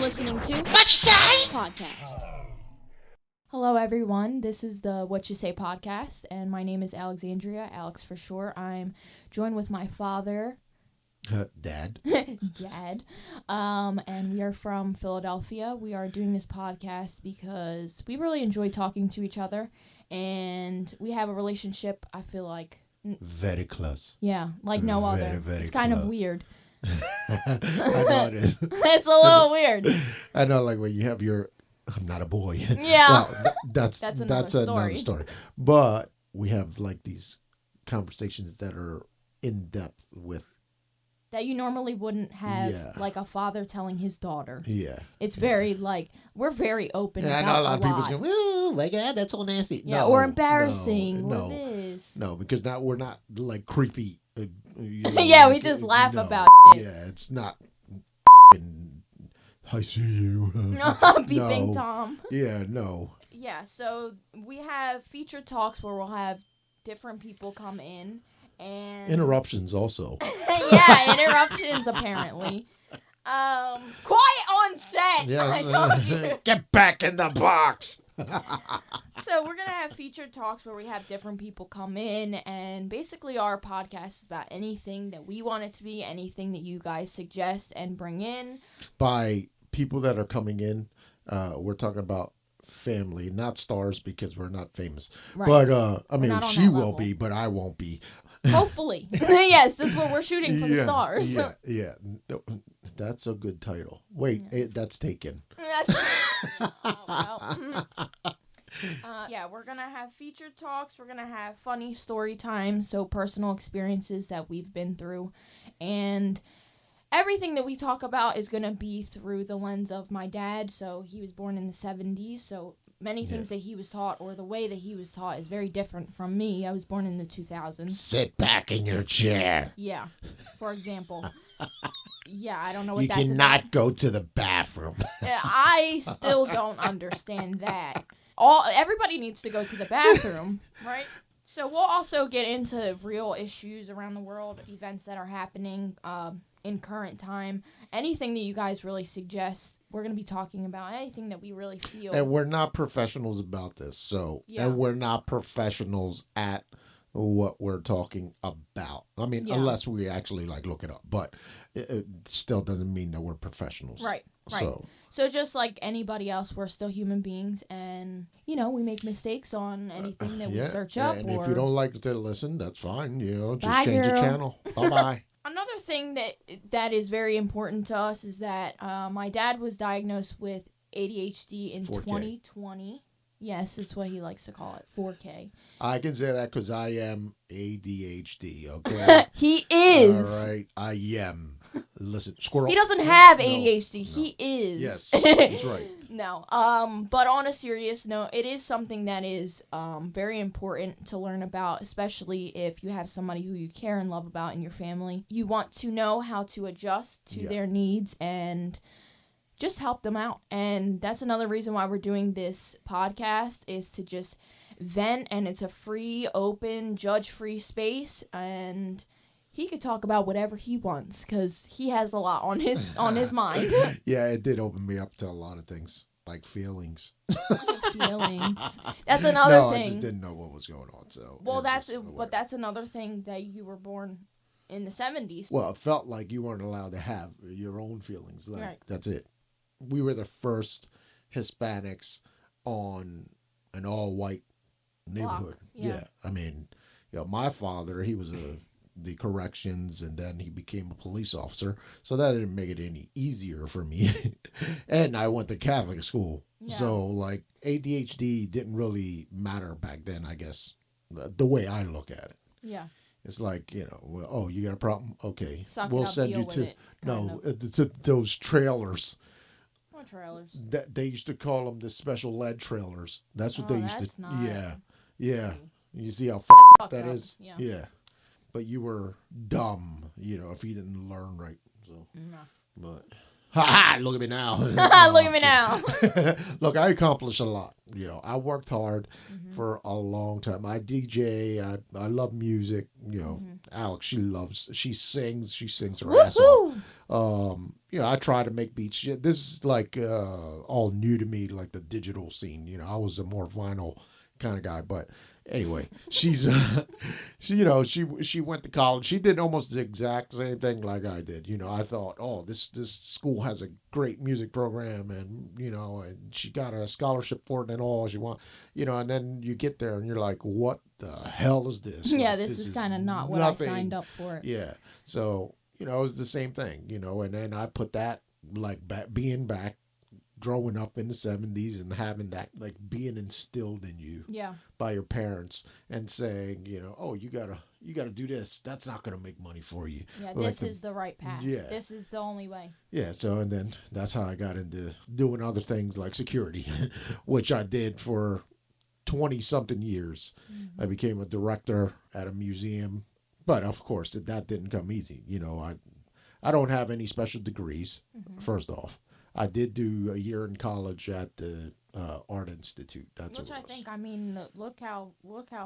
listening to Whatcha podcast. Hello, everyone. This is the Whatcha podcast, and my name is Alexandria, Alex for short. I'm joined with my father, Dad. Dad, and we are from Philadelphia. We are doing this podcast because we really enjoy talking to each other, and we have a relationship, I feel like, Very close. yeah, like no Very, other. very It's kind of close. weird. I know it is. It's a little weird. I know, like when you have your, I'm not a boy. Yeah. Well, that's another another story. But we have like these conversations that are in depth with. That you normally wouldn't have, Yeah. like a father telling his daughter. Yeah. It's very, like, we're very open Yeah, I about know a lot of lot. people's going, oh my God, that's so nasty. Yeah, No, or embarrassing, No, or this. no, because now we're not like creepy. Yeah, we just laugh about it. Yeah, it's not. I see you. Beeping No. Tom. Yeah, no. Yeah, so we have featured talks where we'll have different people come in and Interruptions also. yeah, interruptions apparently. Quiet on set. I told you. Get back in the box. So we're going to have featured talks where we have different people come in, and basically our podcast is about anything that we want it to be, anything that you guys suggest and bring in. By people that are coming in, we're talking about family, not stars because we're not famous. Right. But, I mean, not on she that will level. be, but I won't be. Hopefully. Yes, that's what we're shooting for the Yes, stars. Yeah. No, that's a good title. Wait, that's taken. Yeah, we're going to have featured talks. We're going to have funny story times, so personal experiences that we've been through. And everything that we talk about is going to be through the lens of my dad. So he was born in the 70s, so many things that he was taught or the way that he was taught is very different from me. I was born in the 2000s. Sit back in your chair. Yeah, for example. Yeah, I don't know what You that's cannot go to the bathroom. I still don't understand that. Everybody needs to go to the bathroom, right? So we'll also get into real issues around the world, events that are happening in current time, anything that you guys really suggest. We're going to be talking about anything that we really feel. And we're not professionals about this, so Yeah. and we're not professionals at what we're talking about. I mean, Yeah. unless we actually like look it up, but it still doesn't mean that we're professionals. Right. So just like anybody else, we're still human beings, and we make mistakes on anything that we search up. And or... if you don't like to listen, that's fine. Just Bye, change girl. the channel. Bye bye. Another thing that is very important to us is that my dad was diagnosed with ADHD in 4K. 2020. Yes, it's what he likes to call it, 4K. I can say that because I am ADHD. Okay. He is. All right, I am. Listen, squirrel. He doesn't have No, ADHD. no. He is. Yes, that's right. No. But on a serious note, it is something that is very important to learn about, especially if you have somebody who you care and love about in your family. You want to know how to adjust to their needs and just help them out. And that's another reason why we're doing this podcast, is to just vent, and it's a free, open, judge-free space, and he could talk about whatever he wants because he has a lot on his mind. Yeah, it did open me up to a lot of things, like feelings. Feelings. That's another No, thing. I just didn't know what was going on. So Well, it's just whatever. that's another thing, that you were born in the 70s. Well, it felt like you weren't allowed to have your own feelings. Like Right. that's it. We were the first Hispanics on an all-white neighborhood. Block, yeah. I mean, my father, he was the corrections, and then he became a police officer. So that didn't make it any easier for me. And I went to Catholic school. Yeah. So, like, ADHD didn't really matter back then, I guess, the way I look at it. Yeah. It's like, well, oh, you got a problem? Okay. Suck we'll it up, send deal you with to, it, kind no, of. to those trailers. What trailers? That they used to call them the special ed trailers. That's what Oh, they used that's to. not Yeah. You see how That's fucked that up. is? Yeah. But you were dumb, if you didn't learn right. So, No. but ha! Look at me now. Look at me now. Look, I accomplished a lot. I worked hard for a long time. I DJ. I love music. Alex, she sings her ass off. Woohoo! I try to make beats. Yeah, this is like all new to me, like the digital scene. I was a more vinyl kind of guy, but anyway, she's she went to college. She did almost the exact same thing like I did. I thought, oh, this school has a great music program, and and she got a scholarship for it and all she want. And then you get there and you're like, what the hell is this? Yeah, Like, this is kind of not what nothing. I signed up for. Yeah, so it was the same thing. And then I put that like being back growing up in the 70s and having that like being instilled in you Yeah. by your parents and saying, oh, you gotta do this. That's not gonna make money for you. Yeah, Like this is the right path. Yeah. This is the only way. Yeah, so and then that's how I got into doing other things like security, which I did for 20 something years. Mm-hmm. I became a director at a museum, but of course that didn't come easy. I don't have any special degrees. Mm-hmm. First off, I did do a year in college at the Art Institute. That's Which what I it was. think, I mean, look how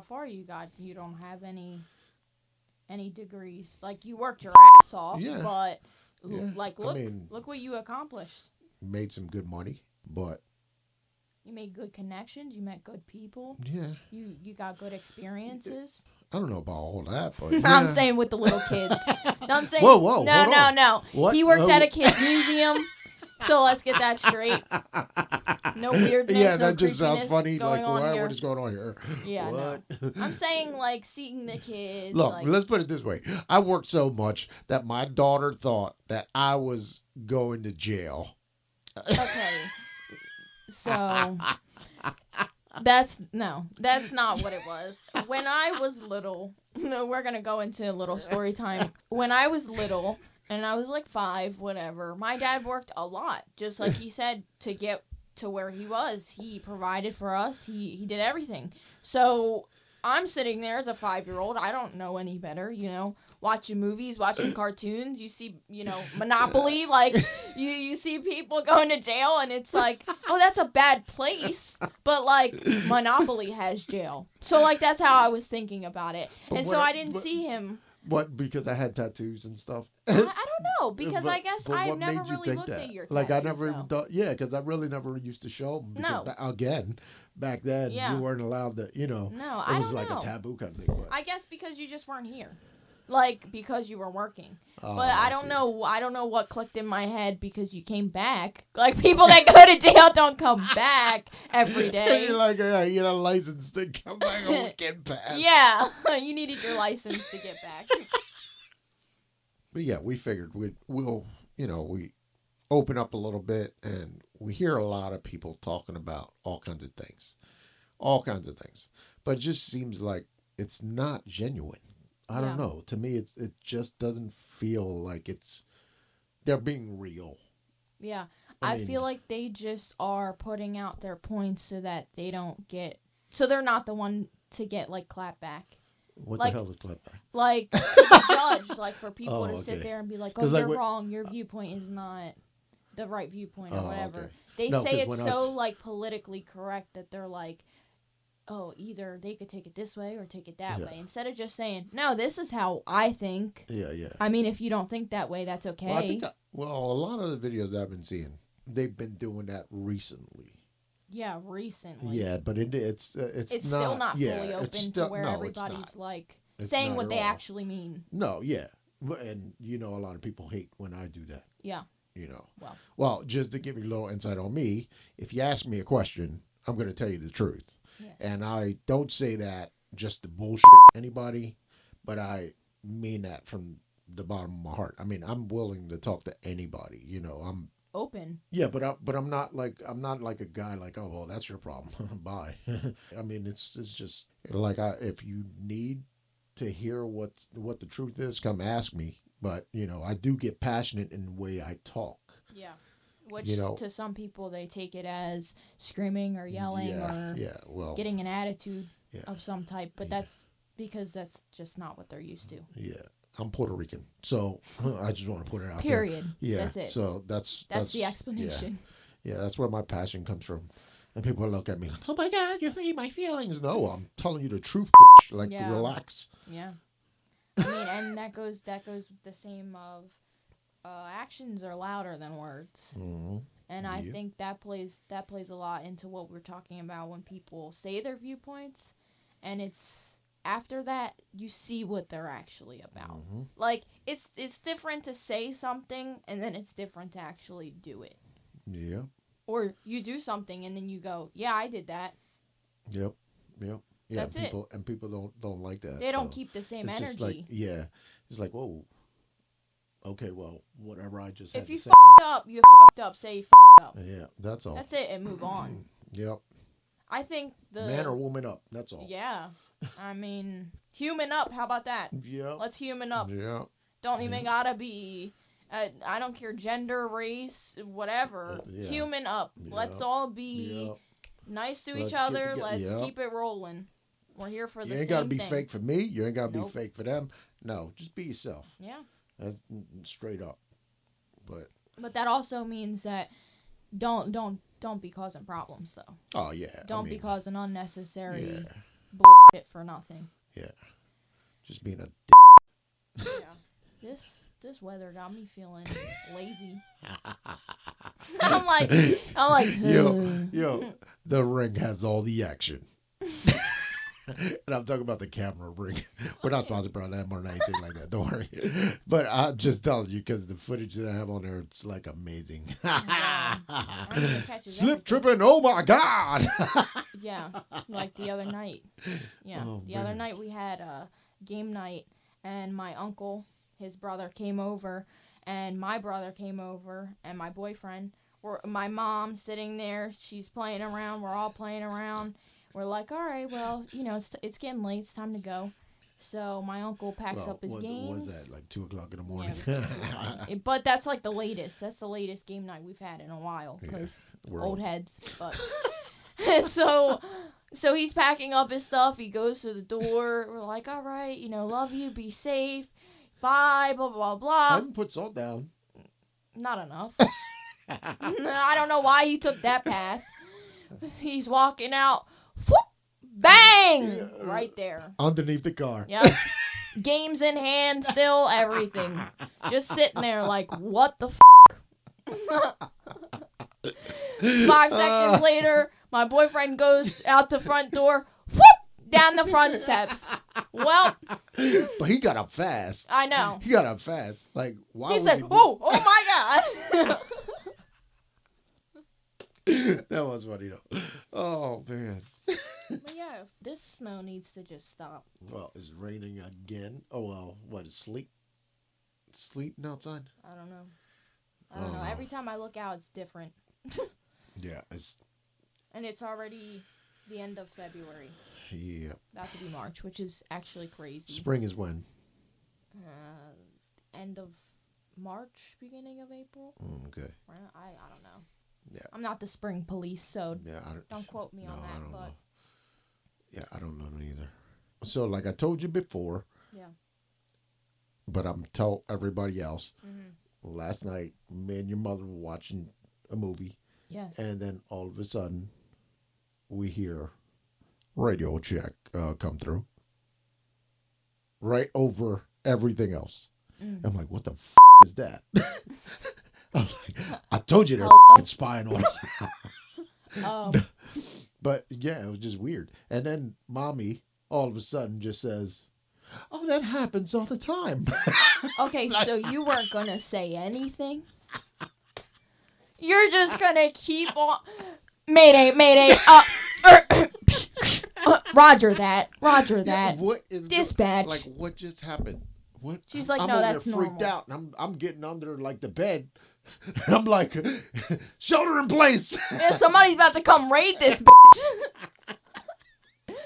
far you got. You don't have any degrees. Like, you worked your ass off, Yeah. but Yeah. like look what you accomplished. Made some good money, but You made good connections. You met good people. yeah, You got good experiences. I don't know about all that, but I'm yeah. saying with the little kids. No, I'm saying Whoa, no, hold no, on. no. What? He worked at a kids museum. So let's get that straight. No weirdness. Yeah, no that just sounds creepiness funny. going Like, on here. what is going on here? Yeah, What? no. I'm saying like seeing the kids. Look, like, let's put it this way. I worked so much that my daughter thought that I was going to jail. okay. So that's not what it was. When I was little, no, we're gonna go into a little story time. When I was little, and I was like 5, whatever, my dad worked a lot, just like he said, to get to where he was. He provided for us. He did everything. So I'm sitting there as a 5-year-old. I don't know any better, watching movies, watching cartoons. You see, Monopoly. Like, you see people going to jail, and it's like, oh, that's a bad place. But, like, Monopoly has jail. So, like, that's how I was thinking about it. But And what- so I didn't but- see him. What? Because I had tattoos and stuff. I don't know, because But- I guess but I've what never made you really think looked that? at your tattoos. Like, I never though. even thought. Yeah, because I really never used to show them. No. Again, back then Yeah. you weren't allowed to. No, it I was don't like know. a taboo kind of thing. But, I guess because you just weren't here. Like, because you were working. oh, But I don't see. know. I don't know what clicked in my head because you came back. Like, people that go to jail don't come back every day. You're like, you know, license to come back on weekend pass. Yeah, you needed your license to get back. But yeah, we figured we'll we open up a little bit, and we hear a lot of people talking about all kinds of things, but it just seems like it's not genuine. I don't Yeah. know. To me, it just doesn't feel like they're being real. Yeah, I I mean- feel like they just are putting out their points so that they don't get. So they're not the one to get like clap back. What Like- the hell is clapback? Like to the judge, like for people Oh, to sit okay. there and be like, "Oh, 'Cause, like, you're what- wrong. Your viewpoint is not the right viewpoint, or Oh, whatever." okay. They No, say 'cause it's when I so was- like politically correct that they're like, "Oh, either they could take it this way or take it that Yeah. way," instead of just saying, "No, this is how I think." Yeah. I mean, if you don't think that way, that's okay. Well, I think a lot of the videos I've been seeing, they've been doing that recently. Yeah, recently. Yeah, but it's It's still not yeah, fully it's open still- to where no, it's everybody's not. like It's saying not what at they all. actually mean. No, yeah. And a lot of people hate when I do that. Yeah. Well, just to give you a little insight on me, if you ask me a question, I'm going to tell you the truth. Yes. And I don't say that just to bullshit anybody, but I mean that from the bottom of my heart. I mean, I'm willing to talk to anybody. I'm Open. yeah, but I'm not like a guy like, oh well, that's your problem. Bye. I mean, it's just like if you need to hear what the truth is, come ask me. But I do get passionate in the way I talk. Yeah. Which You know- to some people they take it as screaming or yelling or Well, getting an attitude Yeah. of some type, but Yeah. that's because that's just not what they're used to. yeah. I'm Puerto Rican, so I just want to put it out Period. there. Yeah, That's it. So that's the explanation. Yeah, that's where my passion comes from. And people look at me like, "Oh my God, you're hurting my feelings." No, I'm telling you the truth. Like, Yeah. relax. Yeah. I mean, and that goes the same of Actions are louder than words. Mm-hmm. And I think that plays a lot into what we're talking about when people say their viewpoints, and it's after that you see what they're actually about. Mm-hmm. Like it's different to say something and then it's different to actually do it. Yeah. Or you do something and then you go, "Yeah, I did that." Yep. Yep. Yeah. That's people and people don't like that. They don't keep the same it's energy. just like it's like whoa. Okay, well, whatever I just had If you to say. fucked up, you fucked up. Say you fucked up. Yeah, that's all. That's it, and move on. Yep. I think the Man or woman up. That's all. Yeah, I mean, human up. How about that? Yeah. Let's human up. Yeah. Don't even gotta be. I don't care gender, race, whatever. Yeah. Human up. Yeah. Let's all be nice to each other. Let's keep it rolling. We're here for the same thing. You ain't gotta be fake for me. You ain't gotta Nope. be fake for them. No, just be yourself. Yeah. That's straight up. But that also means that don't be causing problems though. Oh yeah. Don't be causing unnecessary Yeah. bullshit for nothing. Yeah. Just being a. Yeah. This weather got me feeling lazy. I'm like, yo, the ring has all the action. And I'm talking about the camera ring. We're not sponsored by them or anything like that. Don't worry. But I'm just telling you because the footage that I have on there, it's like amazing. Slip tripping. Oh my God. Yeah. Like the other night. Yeah. Other night we had a game night and my uncle, his brother came over and my brother came over and my boyfriend, or my mom sitting there. She's playing around. We're all playing around. We're like, all right, well, it's getting late. It's time to go. So my uncle packs up his games. Was that like 2 o'clock in the morning? Yeah, but that's like the latest. That's the latest game night we've had in a while because we're old heads. But so he's packing up his stuff. He goes to the door. We're like, all right, love you. Be safe. Bye. Blah blah blah. I haven't put salt down. Not enough. I don't know why he took that path. He's walking out. Whoop, bang! Right there. Underneath the car. Yep. Games in hand, still, everything. Just sitting there like, what the f***? 5 seconds later, my boyfriend goes out the front door. Whoop! Down the front steps. Well. But he got up fast. I know. He got up fast. Like, why he was said, he... oh my God. That was funny though. Oh man. But yeah, this snow needs to just stop. Well, it's raining again. Oh well, what is sleeting outside? I don't know. Every time I look out, it's different. Yeah, and it's already the end of February. Yeah. About to be March, which is actually crazy. Spring is when? End of March, beginning of April. Okay. I don't know. Yeah. I'm not the spring police, so yeah, don't quote me on that. I don't but know. Yeah, I don't know either. So, like I told you before. Yeah. But I'm tell everybody else. Mm-hmm. Last night, me and your mother were watching a movie. Yes. And then all of a sudden, we hear radio check come through. Right over everything else. Mm. I'm like, what the f*** is that? I'm like, I told you they're f***ing spying on us. But yeah, it was just weird. And then mommy all of a sudden just says, oh, that happens all the time. Okay, so you weren't going to say anything? You're just going to keep on... Mayday, mayday. Roger that. Yeah, what is dispatch? Like, what just happened? What? She's like, I'm no, over that's there normal. freaked out, and I'm getting under like the bed. And I'm like, shelter in place. Yeah, somebody's about to come raid this bitch.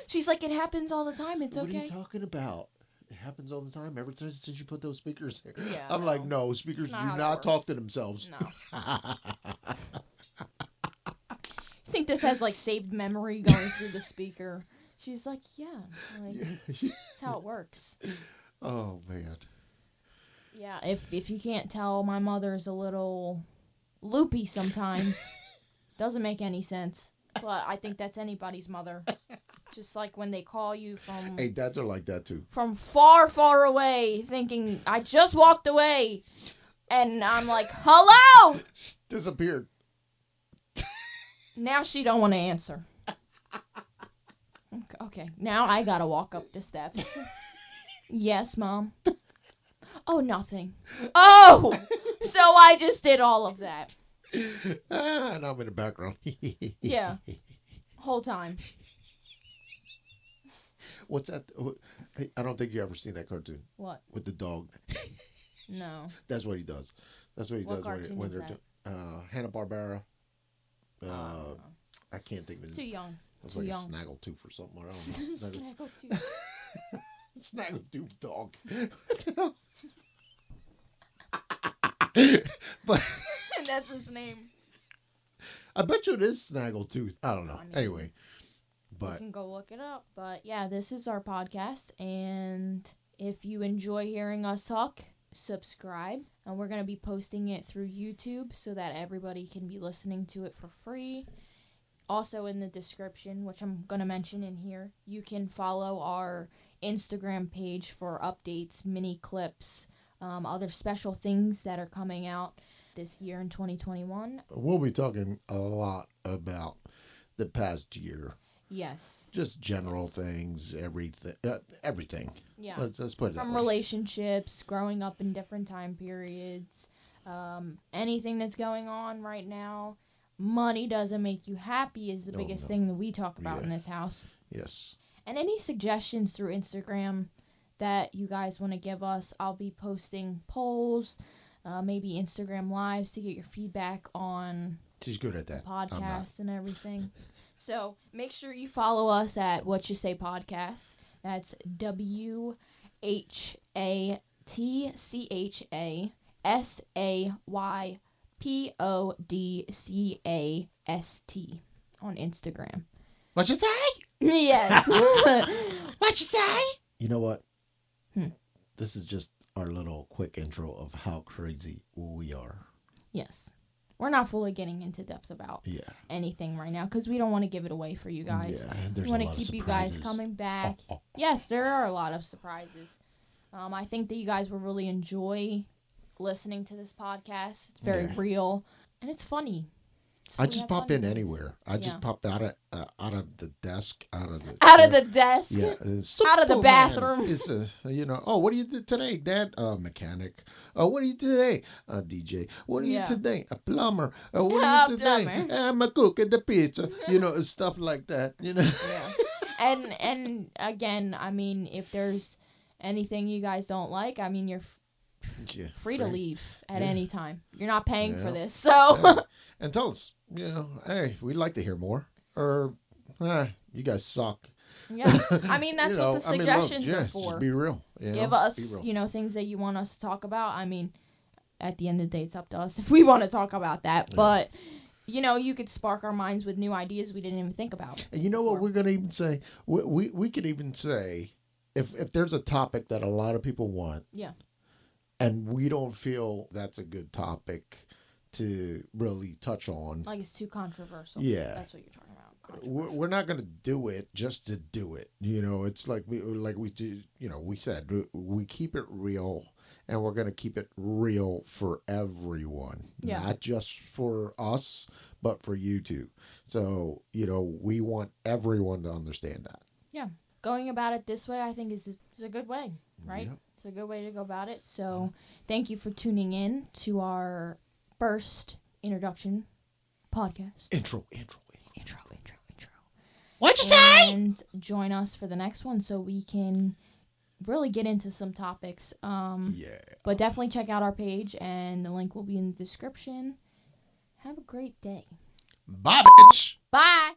She's like, it happens all the time. It's okay. What are you talking about? It happens all the time. Ever since you put those speakers there. Yeah, I'm like, no, speakers do not talk to themselves. No. You think this has like saved memory going through the speaker? She's like, yeah, like, that's how it works. Oh man. Yeah, if you can't tell, my mother's a little loopy sometimes. Doesn't make any sense. But I think that's anybody's mother. Just like when they call you from... Hey, dads are like that too. From far, far away, thinking, I just walked away. And I'm like, hello! Disappeared. Now she don't want to answer. Okay, now I gotta walk up the steps. Yes, Mom. Oh, nothing. Oh! So I just did all of that. And I'm in the background. Yeah. Whole time. What's that? I don't think you ever seen that cartoon. What? With the dog. No. That's what he does. That's what he What does cartoon when is they're that? Hanna-Barbera. I can't think of it. Too young. It's Too like young. a Snaggletooth or something. I don't know. Snaggletooth. Snaggletooth dog. But That's his name. I bet you it is Snaggletooth. I don't know. I mean, Anyway, you but can go look it up. But yeah, this is our podcast, and if you enjoy hearing us talk, subscribe. And we're gonna be posting it through YouTube so that everybody can be listening to it for free. Also in the description, which I'm gonna mention in here, you can follow our Instagram page for updates, mini clips, other special things that are coming out this year in 2021. we'll be talking a lot about the past year. Yes. Just general things, everything. Yeah. Let's put it that From way. relationships, growing up in different time periods, anything that's going on right now. Money doesn't make you happy is the biggest thing that we talk about in this house. Yes. And any suggestions through Instagram that you guys want to give us, I'll be posting polls, maybe Instagram lives to get your feedback on She's good at that. podcasts and everything. So make sure you follow us at Whatcha Podcast. That's WHATCHASAYPODCAST on Instagram. What you say? Yes. What you say? You know what? Hmm. This is just our little quick intro of how crazy we are. Yes. We're not fully getting into depth about anything right now because we don't want to give it away for you guys. Yeah, there's we want a to lot keep of you guys surprises. coming back. Yes, there are a lot of surprises. I think that you guys will really enjoy listening to this podcast. It's very real and it's funny. I just pop in anywhere. I just pop out of the desk, out of the desk, out of the bathroom. It's oh, what do you do today, Dad? Mechanic. Oh, what are you today? DJ. What are you today? A plumber. What are you today? I'm a cook at the pizza. Stuff like that. Yeah. And again, I mean, if there's anything you guys don't like, I mean, you're free to leave at any time. You're not paying for this, so. And tell us, hey, we'd like to hear more. Or, you guys suck. Yeah, I mean, that's what the suggestions are for. Just be real. Give us, things that you want us to talk about. I mean, at the end of the day, it's up to us if we want to talk about that. Yeah. But, you could spark our minds with new ideas we didn't even think about. And you know what we're going to even say? We could even say, if there's a topic that a lot of people want. Yeah. And we don't feel that's a good topic to really touch on. Like it's too controversial. Yeah. That's what you're talking about. We're not going to do it just to do it. It's like we do, we said, we keep it real and we're going to keep it real for everyone. Yeah. Not just for us, but for you too. So, we want everyone to understand that. Yeah. Going about it this way, I think is a good way, right? Yep. It's a good way to go about it. So thank you for tuning in to our first introduction podcast. Intro. What you say? And join us for the next one so we can really get into some topics. But definitely check out our page and the link will be in the description. Have a great day. Bye, bitch. Bye.